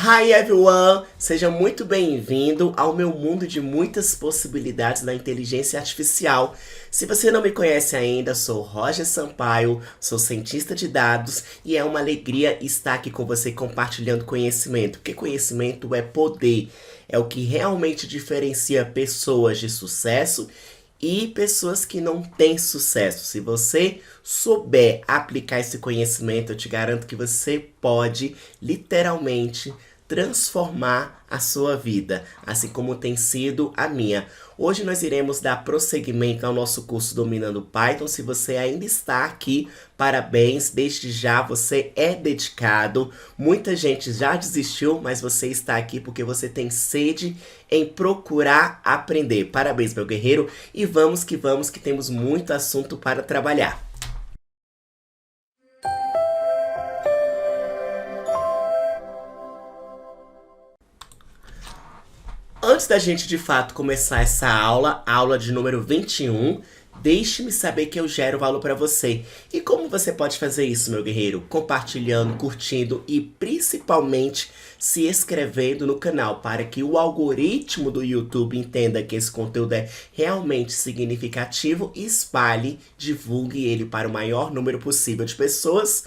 Hi everyone! Seja muito bem-vindo ao meu mundo de muitas possibilidades da inteligência artificial. Se você não me conhece ainda, sou Roger Sampaio, sou cientista de dados e é uma alegria estar aqui com você compartilhando conhecimento, porque conhecimento é poder, é o que realmente diferencia pessoas de sucesso e pessoas que não têm sucesso. Se você souber aplicar esse conhecimento, eu te garanto que você pode literalmente transformar a sua vida, assim como tem sido a minha. Hoje nós iremos dar prosseguimento ao nosso curso Dominando Python. Se você ainda está aqui, parabéns, desde já você é dedicado. Muita gente já desistiu, mas você está aqui porque você tem sede em procurar aprender. Parabéns, meu guerreiro, e vamos que temos muito assunto para trabalhar. Antes da gente de fato começar essa aula, aula de número 21, deixe-me saber que eu gero valor para você. E como você pode fazer isso, meu guerreiro? Compartilhando, curtindo e principalmente se inscrevendo no canal para que o algoritmo do YouTube entenda que esse conteúdo é realmente significativo e espalhe, divulgue ele para o maior número possível de pessoas.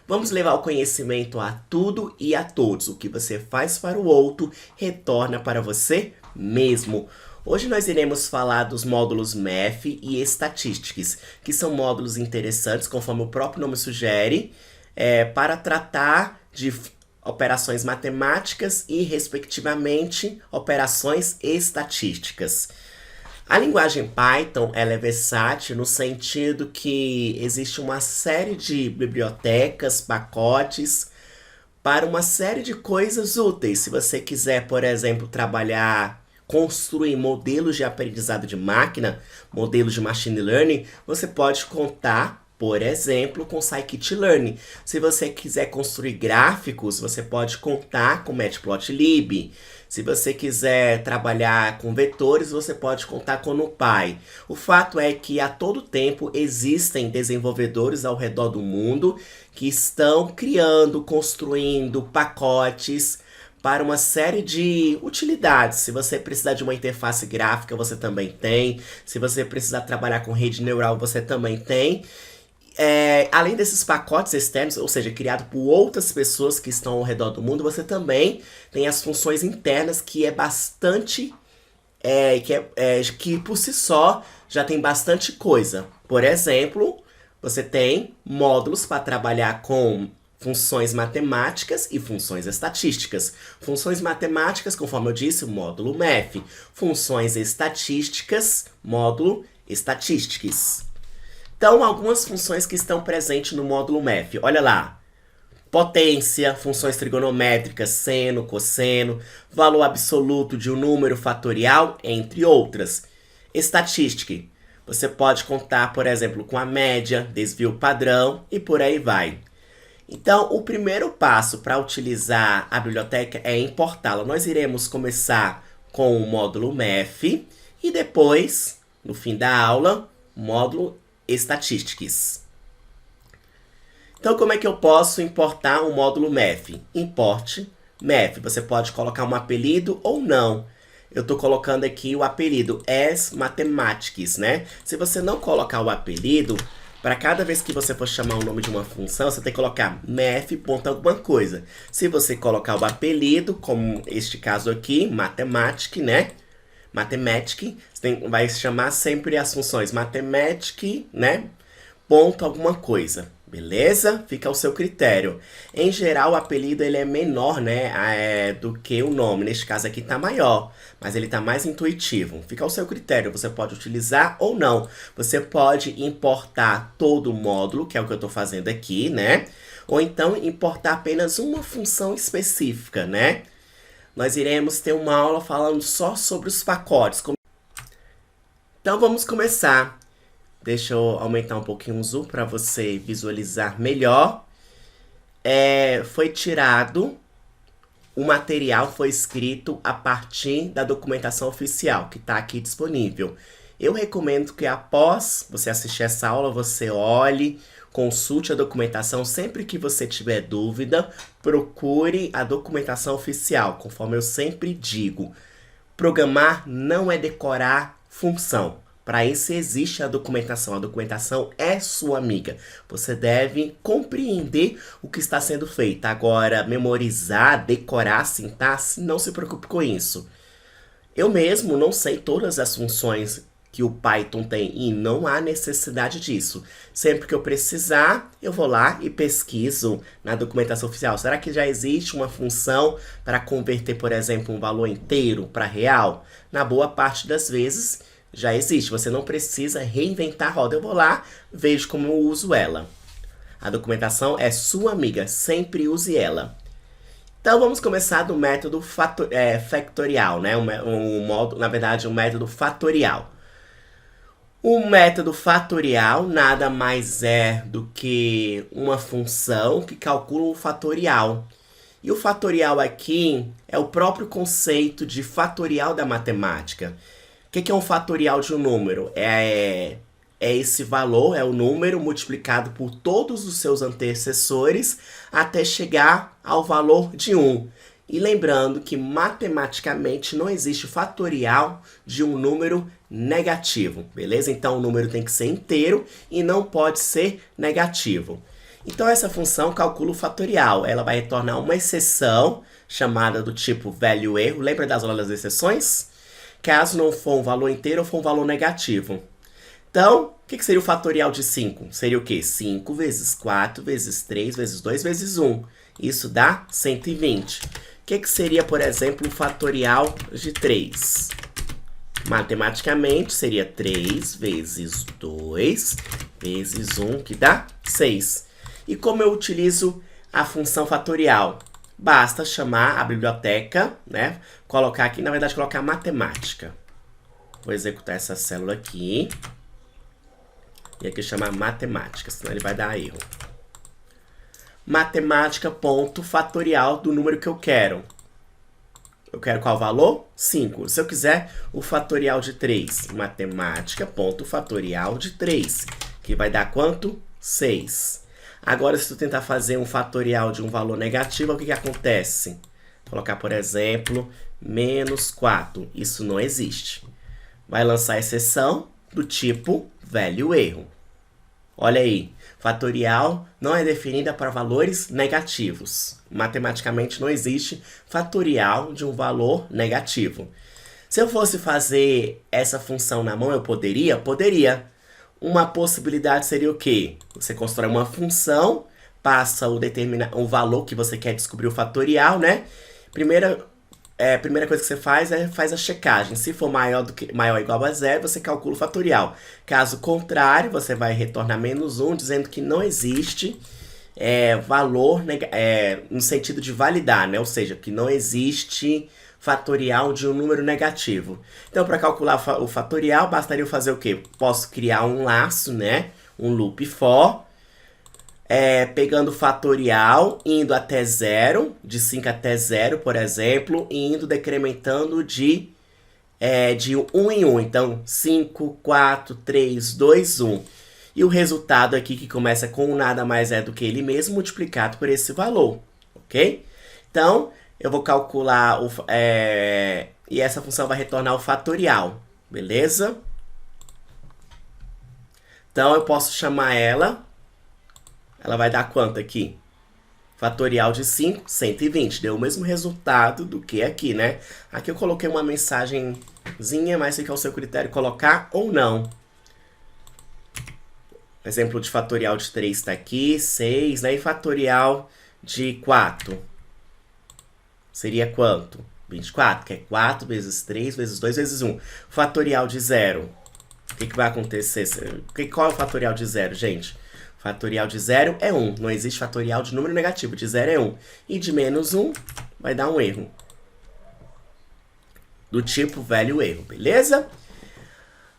Vamos levar o conhecimento a tudo e a todos. O que você faz para o outro, retorna para você mesmo. Hoje nós iremos falar dos módulos Math e Statistics, que são módulos interessantes, conforme o próprio nome sugere, para tratar de operações matemáticas e, respectivamente, operações estatísticas. A linguagem Python ela é versátil no sentido que existe uma série de bibliotecas, pacotes, para uma série de coisas úteis. Se você quiser, por exemplo, construir modelos de aprendizado de máquina, modelos de machine learning, você pode contar, por exemplo, com scikit-learn. Se você quiser construir gráficos, você pode contar com matplotlib. Se você quiser trabalhar com vetores, você pode contar com NumPy. O fato é que a todo tempo existem desenvolvedores ao redor do mundo que estão criando, construindo pacotes para uma série de utilidades. Se você precisar de uma interface gráfica, você também tem. Se você precisar trabalhar com rede neural, você também tem. Além desses pacotes externos, ou seja, criado por outras pessoas que estão ao redor do mundo, você também tem as funções internas, que é bastante, que por si só já tem bastante coisa. Por exemplo, você tem módulos para trabalhar com funções matemáticas e funções estatísticas. Funções matemáticas, conforme eu disse, o módulo Math. Funções estatísticas, módulo Statistics. Então, algumas funções que estão presentes no módulo Math. Olha lá. Potência, funções trigonométricas, seno, cosseno, valor absoluto de um número fatorial, entre outras. Estatística. Você pode contar, por exemplo, com a média, desvio padrão e por aí vai. Então, o primeiro passo para utilizar a biblioteca é importá-la. Nós iremos começar com o módulo Math e depois, no fim da aula, o módulo Statistics. Então, como é que eu posso importar um módulo Math? Importe Math. Você pode colocar um apelido ou não. Eu estou colocando aqui o apelido as Mathematics, né? Se você não colocar o apelido, para cada vez que você for chamar o nome de uma função, você tem que colocar math ponto alguma coisa. Se você colocar o apelido, como este caso aqui, Mathematic, né? Mathematic, vai chamar sempre as funções Mathematic, né? Ponto alguma coisa, beleza? Fica ao seu critério. Em geral, o apelido ele é menor, né, do que o nome. Neste caso aqui tá maior, mas ele tá mais intuitivo. Fica ao seu critério, você pode utilizar ou não. Você pode importar todo o módulo, que é o que eu tô fazendo aqui, né? Ou então importar apenas uma função específica, né? Nós iremos ter uma aula falando só sobre os pacotes. Então vamos começar. Deixa eu aumentar um pouquinho o zoom para você visualizar melhor. Foi tirado, o material foi escrito a partir da documentação oficial, que está aqui disponível. Eu recomendo que após você assistir essa aula, você olhe Consulte a documentação sempre que você tiver dúvida, procure a documentação oficial, conforme eu sempre digo. Programar não é decorar função. Para isso existe a documentação é sua amiga. Você deve compreender o que está sendo feito. Agora, memorizar, decorar, sintaxe, não se preocupe com isso. Eu mesmo não sei todas as funções que o Python tem e não há necessidade disso. Sempre que eu precisar, eu vou lá e pesquiso na documentação oficial. Será que já existe uma função para converter, por exemplo, um valor inteiro para real? Na boa parte das vezes, já existe. Você não precisa reinventar a roda. Eu vou lá, vejo como eu uso ela. A documentação é sua amiga. Sempre use ela. Então, vamos começar do método factorial, né? Na verdade, o método fatorial. O método fatorial nada mais é do que uma função que calcula um fatorial. E o fatorial aqui é o próprio conceito de fatorial da matemática. O que é um fatorial de um número? É esse valor, é o número multiplicado por todos os seus antecessores até chegar ao valor de 1. E lembrando que matematicamente não existe fatorial de um número negativo, beleza? Então o número tem que ser inteiro e não pode ser negativo. Então essa função calcula o fatorial. Ela vai retornar uma exceção chamada do tipo value erro. Lembra das aulas das exceções? Caso não for um valor inteiro ou for um valor negativo. Então, o que seria o fatorial de 5? Seria o quê? 5 vezes 4 vezes 3 vezes 2 vezes 1. Isso dá 120. O que seria, por exemplo, o fatorial de 3? Matematicamente, seria 3 vezes 2 vezes 1, que dá 6. E como eu utilizo a função fatorial? Basta chamar a biblioteca, né? Colocar aqui, na verdade, colocar matemática. Vou executar essa célula aqui. E aqui chamar matemática, senão ele vai dar erro. Matemática, ponto, fatorial do número que eu quero. Eu quero qual valor? 5. Se eu quiser o fatorial de 3, matemática, ponto, fatorial de 3, que vai dar quanto? 6. Agora, se tu tentar fazer um fatorial de um valor negativo, o que acontece? Vou colocar, por exemplo, menos 4. Isso não existe. Vai lançar exceção do tipo value erro. Olha aí, fatorial não é definida para valores negativos. Matematicamente não existe fatorial de um valor negativo. Se eu fosse fazer essa função na mão, eu poderia? Poderia. Uma possibilidade seria o quê? Você constrói uma função, passa o valor que você quer descobrir o fatorial, né? Primeira coisa que você faz é a checagem. Se for maior ou igual a 0, você calcula o fatorial. Caso contrário, você vai retornar menos 1, dizendo que não existe valor no sentido de validar, né? Ou seja, que não existe fatorial de um número negativo. Então, para calcular o fatorial, bastaria eu fazer o quê? Posso criar um laço, né? Um loop for, pegando o fatorial, indo até 0, de 5 até 0, por exemplo, e indo decrementando de 1 em 1. Então, 5, 4, 3, 2, 1. E o resultado aqui, que começa com nada mais é do que ele mesmo multiplicado por esse valor, ok? Então, eu vou calcular, e essa função vai retornar o fatorial, beleza? Então, eu posso chamar ela vai dar quanto aqui? Fatorial de 5, 120. Deu o mesmo resultado do que aqui, né? Aqui eu coloquei uma mensagenzinha, mas fica ao seu critério colocar ou não. Exemplo de fatorial de 3 está aqui, 6, né? E fatorial de 4 seria quanto? 24, que é 4 vezes 3 vezes 2 vezes 1. Fatorial de 0. O que vai acontecer? Qual é o fatorial de 0, gente? Fatorial de 0 é 1. Não existe fatorial de número negativo. De 0 é 1. E de menos 1 vai dar um erro. Do tipo value erro, beleza?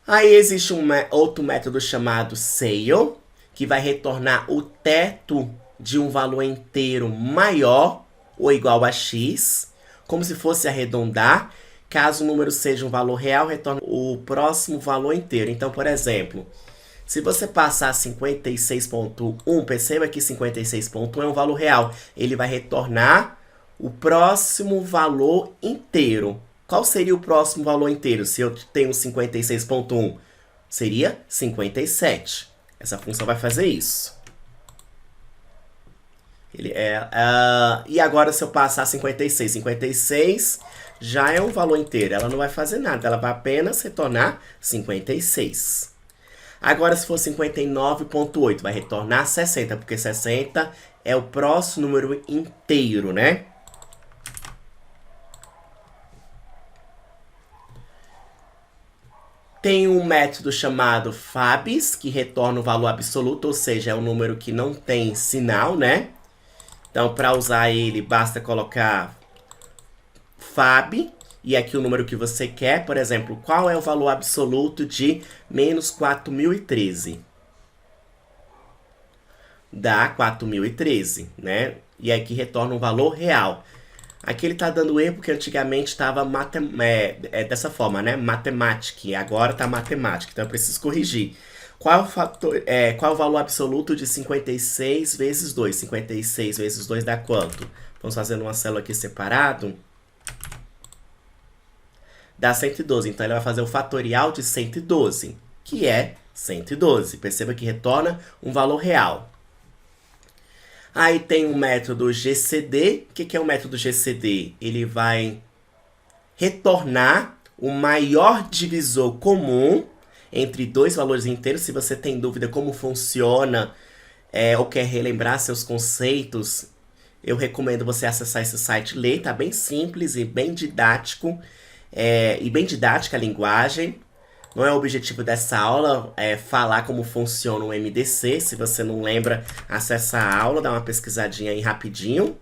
Aí existe outro método chamado sale, que vai retornar o teto de um valor inteiro maior ou igual a x, como se fosse arredondar. Caso o número seja um valor real, retorna o próximo valor inteiro. Então, por exemplo, Se você passar 56.1, perceba que 56.1 é um valor real. Ele vai retornar o próximo valor inteiro. Qual seria o próximo valor inteiro se eu tenho 56.1? Seria 57. Essa função vai fazer isso. E agora se eu passar 56, 56 já é um valor inteiro. Ela não vai fazer nada, ela vai apenas retornar 56. Agora se for 59.8, vai retornar 60, porque 60 é o próximo número inteiro, né? Tem um método chamado FABS, que retorna o valor absoluto, ou seja, é um número que não tem sinal, né? Então, para usar ele, basta colocar FAB, e aqui o número que você quer, por exemplo, qual é o valor absoluto de menos 4.013? Dá 4.013, né? E aqui retorna um valor real. Aqui ele está dando erro porque antigamente estava dessa forma, né? Matemática, e agora está matemática, então eu preciso corrigir. Qual é o valor absoluto de 56 vezes 2? 56 vezes 2 dá quanto? Vamos fazendo uma célula aqui separado. Dá 112, então ele vai fazer o fatorial de 112, que é 112. Perceba que retorna um valor real. Aí tem o método GCD. O que é o método GCD? Ele vai retornar o maior divisor comum entre dois valores inteiros. Se você tem dúvida como funciona ou quer relembrar seus conceitos, eu recomendo você acessar esse site e ler. Tá bem simples e bem didático. E bem didática a linguagem. Não é o objetivo dessa aula falar como funciona o MDC. Se você não lembra, acessa a aula, dá uma pesquisadinha aí rapidinho.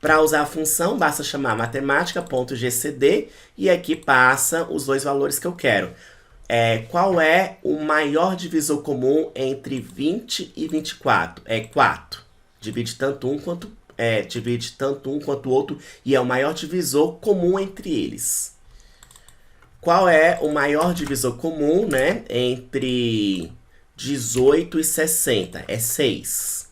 Para usar a função, basta chamar matemática.gcd e aqui passa os dois valores que eu quero. Qual é o maior divisor comum entre 20 e 24? É 4. Divide tanto um quanto o outro e é o maior divisor comum entre eles. Qual é o maior divisor comum, né, entre 18 e 60? É 6.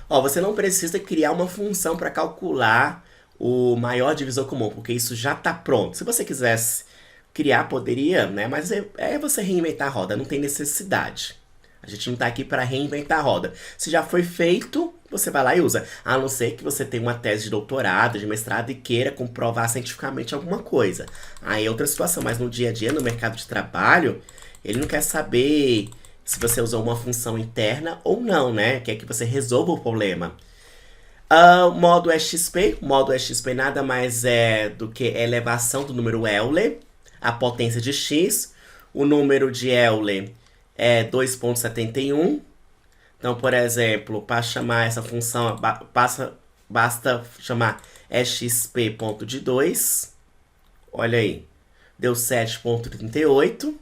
Você não precisa criar uma função para calcular o maior divisor comum, porque isso já está pronto. Se você quisesse criar, poderia, né, mas é você reinventar a roda, não tem necessidade. A gente não está aqui para reinventar a roda. Se já foi feito, você vai lá e usa. A não ser que você tenha uma tese de doutorado, de mestrado e queira comprovar cientificamente alguma coisa. Aí é outra situação, mas no dia a dia, no mercado de trabalho, ele não quer saber se você usou uma função interna ou não, né? Quer que você resolva o problema. Modo EXP. Modo EXP nada mais é do que a elevação do número Euler, a potência de x. O número de Euler é 2,71. Então, por exemplo, para chamar essa função, basta chamar exp ponto de 2. Olha aí, deu 7,38.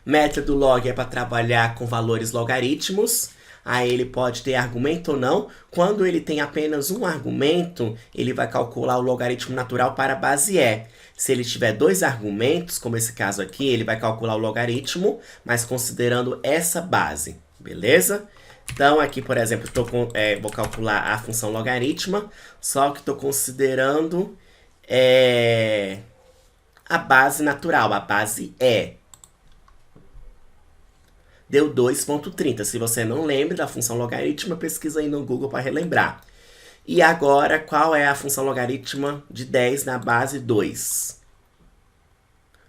Método log é para trabalhar com valores logaritmos. Aí ele pode ter argumento ou não. Quando ele tem apenas um argumento, ele vai calcular o logaritmo natural para a base E. Se ele tiver dois argumentos, como esse caso aqui, ele vai calcular o logaritmo, mas considerando essa base, beleza? Então aqui, por exemplo, vou calcular a função logaritma, só que estou considerando a base natural, a base E. Deu 2,30. Se você não lembra da função logaritma, pesquisa aí no Google para relembrar. E agora, qual é a função logaritma de 10 na base 2?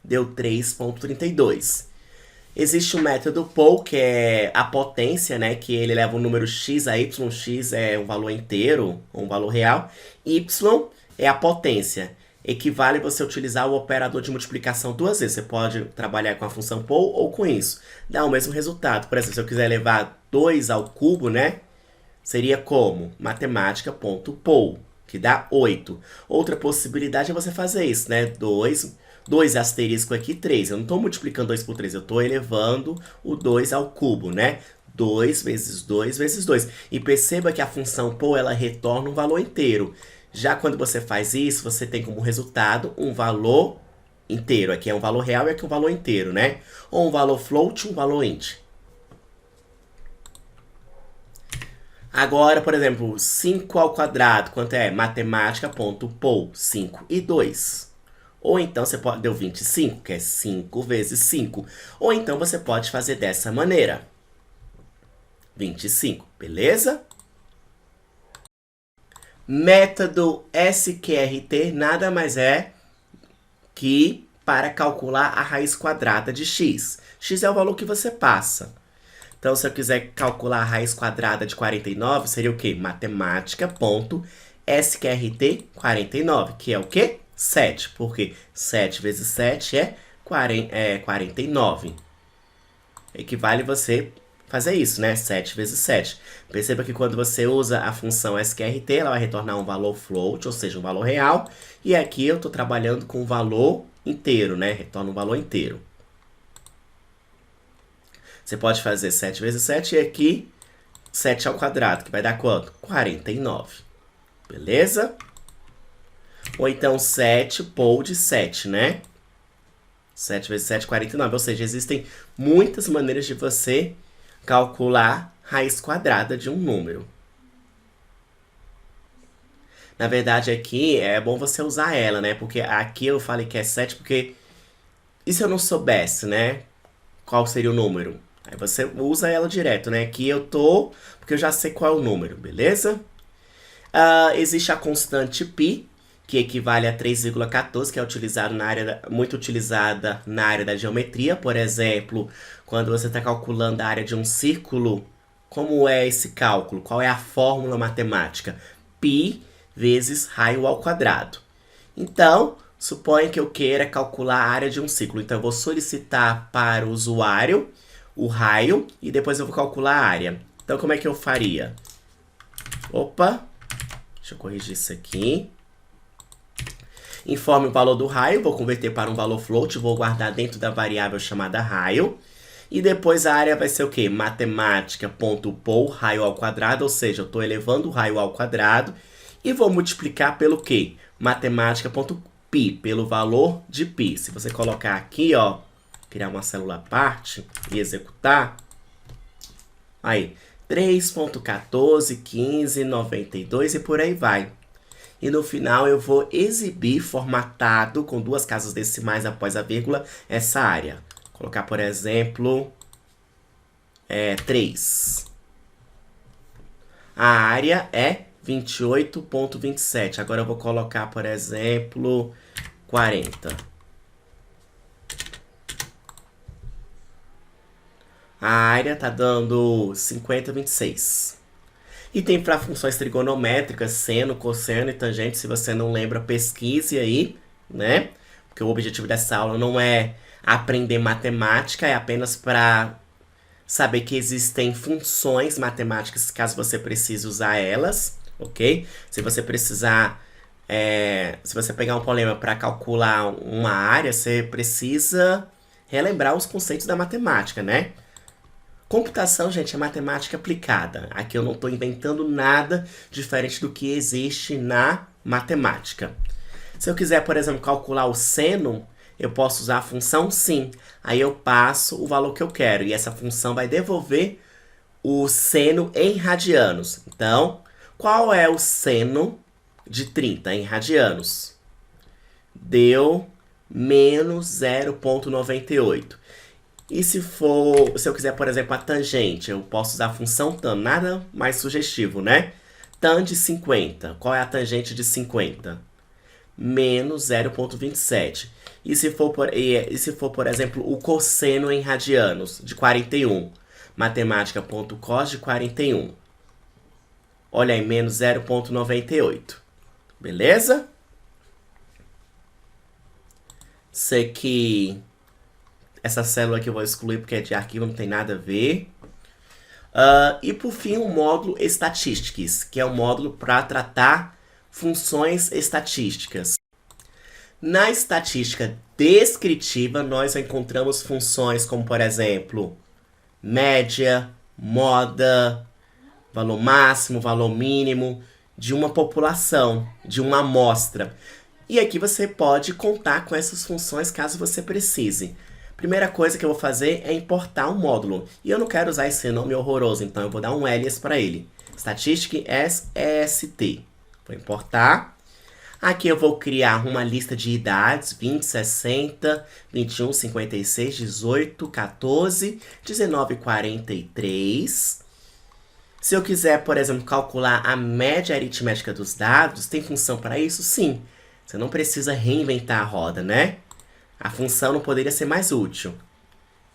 Deu 3,32. Existe o método POL, que é a potência, né? Que ele leva o número x a y. X é um valor inteiro, um valor real. Y é a potência. Equivale você utilizar o operador de multiplicação duas vezes. Você pode trabalhar com a função POL ou com isso. Dá o mesmo resultado. Por exemplo, se eu quiser levar 2 ao cubo, né? Seria como? Matemática.pol, que dá 8. Outra possibilidade é você fazer isso, né? 2 asterisco aqui, 3. Eu não estou multiplicando 2 por 3, eu estou elevando o 2 ao cubo, né? 2 vezes 2 vezes 2. E perceba que a função POL, ela retorna um valor inteiro. Já quando você faz isso, você tem como resultado um valor inteiro. Aqui é um valor real e aqui é um valor inteiro, né? Ou um valor float, um valor int. Agora, por exemplo, 5 ao quadrado, quanto é? Matemática.poll, 5 e 2. Ou então você pode, deu 25, que é 5 vezes 5. Ou então você pode fazer dessa maneira. 25, beleza? Método SQRT nada mais é que para calcular a raiz quadrada de x. X é o valor que você passa. Então, se eu quiser calcular a raiz quadrada de 49, seria o quê? Matemática.sqrt49, que é o quê? 7, porque 7 vezes 7 é 49. Equivale você fazer isso, né? 7 vezes 7. Perceba que quando você usa a função SQRT, ela vai retornar um valor float, ou seja, um valor real. E aqui eu estou trabalhando com um valor inteiro, né? Retorna um valor inteiro. Você pode fazer 7 vezes 7 e aqui 7 ao quadrado, que vai dar quanto? 49. Beleza? Ou então 7 pool de 7, né? 7 vezes 7, 49. Ou seja, existem muitas maneiras de você calcular raiz quadrada de um número. Na verdade, aqui é bom você usar ela, né? Porque aqui eu falei que é 7 porque... E se eu não soubesse, né? Qual seria o número? Aí você usa ela direto, né? Aqui eu tô... Porque eu já sei qual é o número, beleza? Existe a constante π, que equivale a 3,14, que é utilizado muito utilizada na área da geometria. Por exemplo, quando você está calculando a área de um círculo, como é esse cálculo? Qual é a fórmula matemática? π vezes raio ao quadrado. Então, suponha que eu queira calcular a área de um círculo. Então, eu vou solicitar para o usuário o raio e depois eu vou calcular a área. Então, como é que eu faria? Opa! Deixa eu corrigir isso aqui. Informe o valor do raio, vou converter para um valor float, vou guardar dentro da variável chamada raio. E depois a área vai ser o quê? Matemática.poll, raio ao quadrado, ou seja, eu estou elevando o raio ao quadrado. E vou multiplicar pelo quê? Matemática.pi, pelo valor de pi. Se você colocar aqui, ó, criar uma célula à parte e executar, aí, 3.141592 e por aí vai. E no final eu vou exibir formatado com 2 casas decimais após a vírgula essa área. Vou colocar, por exemplo, 3. A área é 28.27. Agora eu vou colocar, por exemplo, 40. A área tá dando 50,26. E tem para funções trigonométricas, seno, cosseno e tangente. Se você não lembra, pesquise aí, né? Porque o objetivo dessa aula não é aprender matemática, é apenas para saber que existem funções matemáticas caso você precise usar elas, ok? Se você precisar, se você pegar um problema para calcular uma área, você precisa relembrar os conceitos da matemática, né? Computação, gente, é matemática aplicada. Aqui eu não estou inventando nada diferente do que existe na matemática. Se eu quiser, por exemplo, calcular o seno, eu posso usar a função sim. Aí eu passo o valor que eu quero e essa função vai devolver o seno em radianos. Então, qual é o seno de 30 em radianos? Deu menos 0,98. E se eu quiser, por exemplo, a tangente, eu posso usar a função tan, nada mais sugestivo, né? Tan de 50. Qual é a tangente de 50? Menos 0,27. E se for, por exemplo, o cosseno em radianos de 41? Matemática.cos de 41. Olha aí, menos 0,98. Beleza? Sei que essa célula aqui eu vou excluir porque é de arquivo, não tem nada a ver. E por fim, o módulo Statistics, que é um módulo para tratar funções estatísticas. Na estatística descritiva, nós encontramos funções como, por exemplo, média, moda, valor máximo, valor mínimo. de uma população, de uma amostra. E aqui você pode contar com essas funções caso você precise. Primeira coisa que eu vou fazer é importar um módulo. E eu não quero usar esse nome horroroso, então eu vou dar um alias para ele. Statistic as EST. Vou importar. Aqui eu vou criar uma lista de idades, 20, 60, 21, 56, 18, 14, 19, 43. Se eu quiser, por exemplo, calcular a média aritmética dos dados, tem função para isso? Sim. Você não precisa reinventar a roda, né? A função não poderia ser mais útil.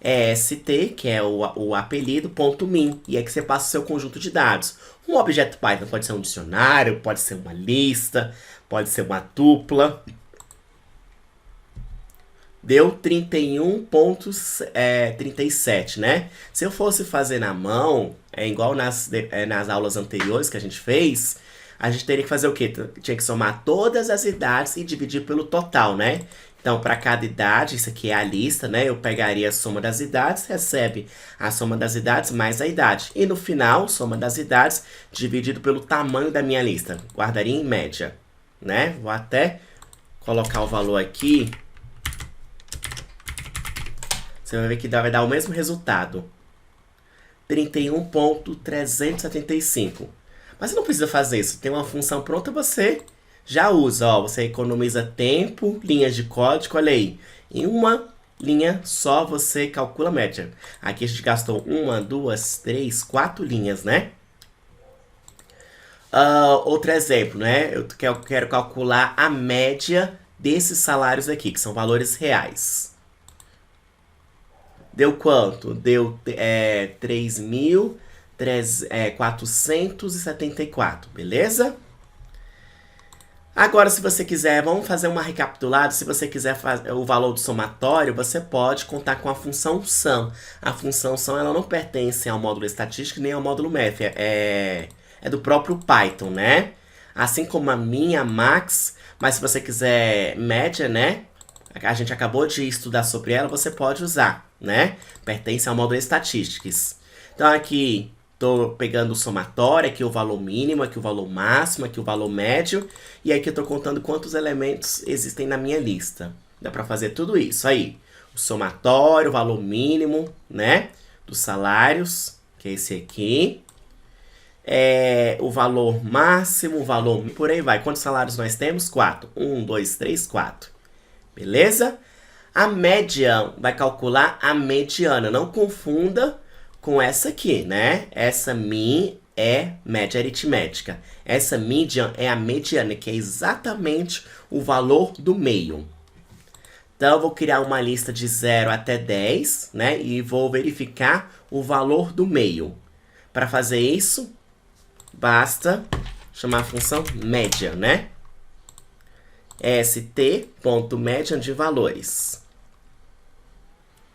EST, que é o apelido, ponto .min, e é que você passa o seu conjunto de dados. Um objeto Python pode ser um dicionário, pode ser uma lista, pode ser uma tupla. Deu 31,37, né? Se eu fosse fazer na mão, igual nas aulas anteriores que a gente fez, a gente teria que fazer o quê? Tinha que somar todas as idades e dividir pelo total, né? Então, para cada idade, isso aqui é a lista, né? Eu pegaria a soma das idades, recebe a soma das idades mais a idade. E no final, soma das idades dividido pelo tamanho da minha lista. Guardaria em média, né? Vou até colocar o valor aqui. Você vai ver que vai dar o mesmo resultado. 31,375. Mas você não precisa fazer isso. Tem uma função pronta, você já usa. Ó, você economiza tempo, linhas de código, olha aí. Em uma linha só você calcula a média. Aqui a gente gastou 1, 2, 3, 4 linhas, né? Outro exemplo, né? Eu quero calcular a média desses salários aqui, que são valores reais. Deu quanto? Deu 3.474, beleza? Agora, se você quiser, vamos fazer uma recapitulada. Se você quiser fazer o valor do somatório, você pode contar com a função sum. A função sum ela não pertence ao módulo estatístico nem ao módulo math. É do próprio Python, né? Assim como a minha max, mas se você quiser média, né? A gente acabou de estudar sobre ela, você pode usar, né? Pertence ao módulo Statistics. Então aqui estou pegando o somatório, aqui o valor mínimo, aqui o valor máximo, aqui o valor médio. E aqui eu estou contando quantos elementos existem na minha lista. Dá para fazer tudo isso aí. O somatório, o valor mínimo, né? Dos salários, que é esse aqui. O valor máximo, o valor... Por aí vai. Quantos salários nós temos? 4. 1, 2, 3, 4. Beleza? A média vai calcular a mediana. Não confunda com essa aqui, né? Essa min é média aritmética. Essa median é a mediana, que é exatamente o valor do meio. Então, eu vou criar uma lista de 0 até 10, né? E vou verificar o valor do meio. Para fazer isso, basta chamar a função média, né? st.median de valores.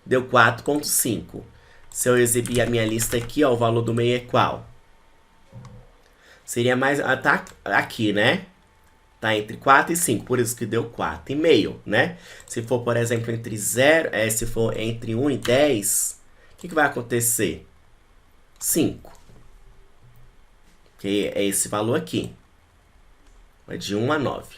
Deu 4,5. Se eu exibir a minha lista aqui, ó, o valor do meio é qual? Seria mais... tá aqui, né? Tá entre 4 e 5, por isso que deu 4,5, né? Se for, por exemplo, entre 0... se for entre 1 e 10, o que vai acontecer? 5. Que é esse valor aqui. Vai de 1 a 9.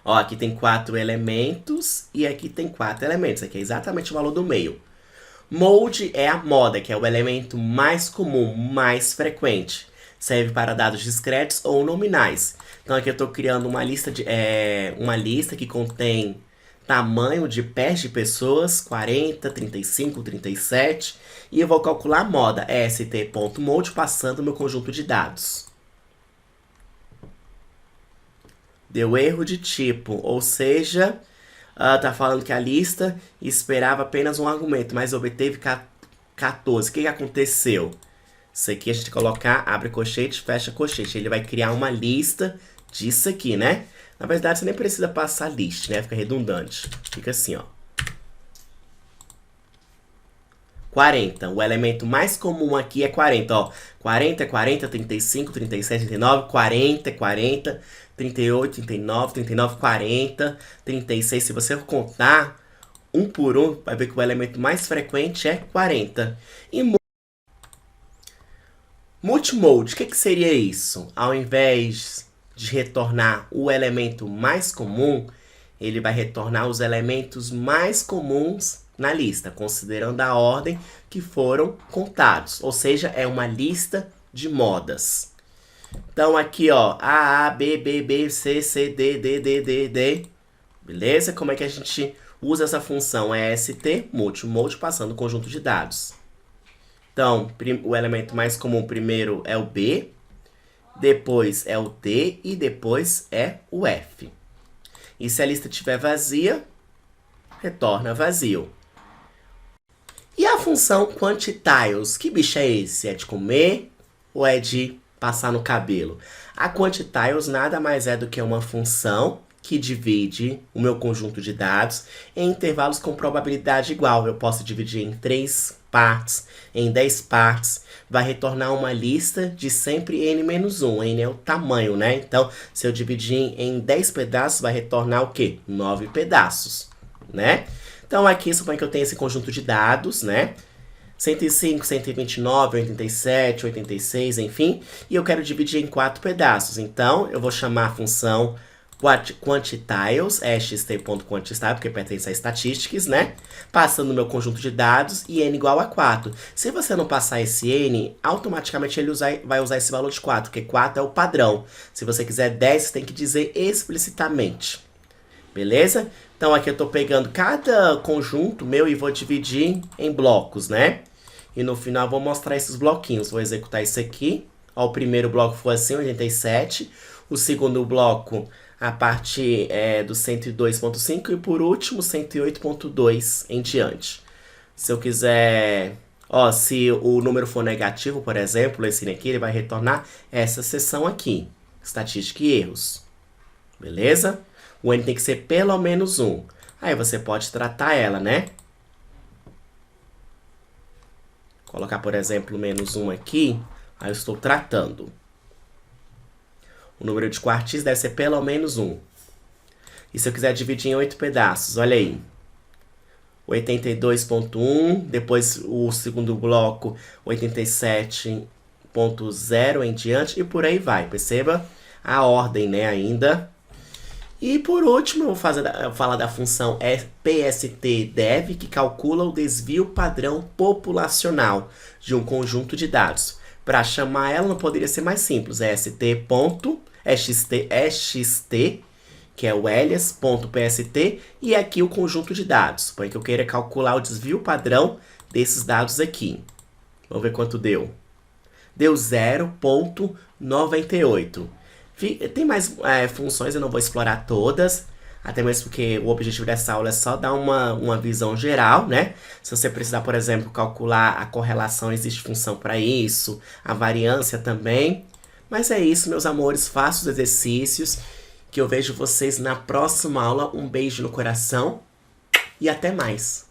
Ó, aqui tem 4 elementos e aqui tem 4 elementos. Aqui é exatamente o valor do meio. Mode é a moda, que é o elemento mais comum, mais frequente. Serve para dados discretos ou nominais. Então aqui eu estou criando uma lista, uma lista que contém tamanho de pés de pessoas, 40, 35, 37. E eu vou calcular a moda, st.mode, passando o meu conjunto de dados. Deu erro de tipo, ou seja, tá falando que a lista esperava apenas um argumento, mas obteve 14. O que aconteceu? Isso aqui a gente colocar, abre colchete, fecha colchete. Ele vai criar uma lista disso aqui, né? Na verdade, você nem precisa passar list, né? Fica redundante. Fica assim, ó. 40. O elemento mais comum aqui é 40, ó. 40 é 40, 35, 37, 39, 40 é 40, 38, 39, 39, 40, 36. Se você contar um por um, vai ver que o elemento mais frequente é 40. E Multimode, o que seria isso? Ao invés de retornar o elemento mais comum, ele vai retornar os elementos mais comuns na lista, considerando a ordem que foram contados. Ou seja, é uma lista de modas. Então aqui, ó, A, B, B, B, C, C, D, D, D, D, D. Beleza? Como é que a gente usa essa função? É ST, multimode, passando o conjunto de dados. Então, o elemento mais comum primeiro é o B, depois é o D e depois é o F. E se a lista estiver vazia, retorna vazio. E a função quantiles, que bicho é esse? É de comer ou é de passar no cabelo? A quantiles nada mais é do que uma função que divide o meu conjunto de dados em intervalos com probabilidade igual. Eu posso dividir em 3 partes, em 10 partes. Vai retornar uma lista de sempre n-1. N é o tamanho, né? Então, se eu dividir em 10 pedaços, vai retornar o quê? 9 pedaços, né? Então, aqui, suponho que eu tenho esse conjunto de dados, né? 105, 129, 87, 86, enfim. E eu quero dividir em 4 pedaços. Então, eu vou chamar a função quantiles, xt.quantistyle, porque pertence a estatísticas, né? Passando o meu conjunto de dados e n igual a 4. Se você não passar esse n, automaticamente ele vai usar esse valor de 4, porque 4 é o padrão. Se você quiser 10, você tem que dizer explicitamente. Beleza? Então aqui eu estou pegando cada conjunto meu e vou dividir em blocos, né? E no final eu vou mostrar esses bloquinhos. Vou executar isso aqui. Ó, o primeiro bloco foi assim, 87. O segundo bloco a partir do 102.5 e por último 108.2 em diante. Se eu quiser, ó, se o número for negativo, por exemplo, esse aqui, ele vai retornar essa seção aqui, estatística e erros. Beleza? O n tem que ser pelo menos 1. Aí você pode tratar ela, né? Colocar, por exemplo, menos 1 aqui, aí eu estou tratando. O número de quartis deve ser pelo menos 1. E se eu quiser dividir em 8 pedaços, olha aí. 82.1, depois o segundo bloco, 87.0 em diante, e por aí vai. Perceba a ordem, né, ainda. E por último, eu vou falar da função PST-DEV, que calcula o desvio padrão populacional de um conjunto de dados. Para chamar ela, não poderia ser mais simples. É st, que é o alias.pst, e aqui o conjunto de dados. Suponho que eu queira calcular o desvio padrão desses dados aqui. Vamos ver quanto deu. Deu 0.98. Tem mais funções, eu não vou explorar todas, até mesmo porque o objetivo dessa aula é só dar uma visão geral, né? Se você precisar, por exemplo, calcular a correlação, existe função para isso, a variância também. Mas é isso, meus amores, faça os exercícios, que eu vejo vocês na próxima aula. Um beijo no coração e até mais!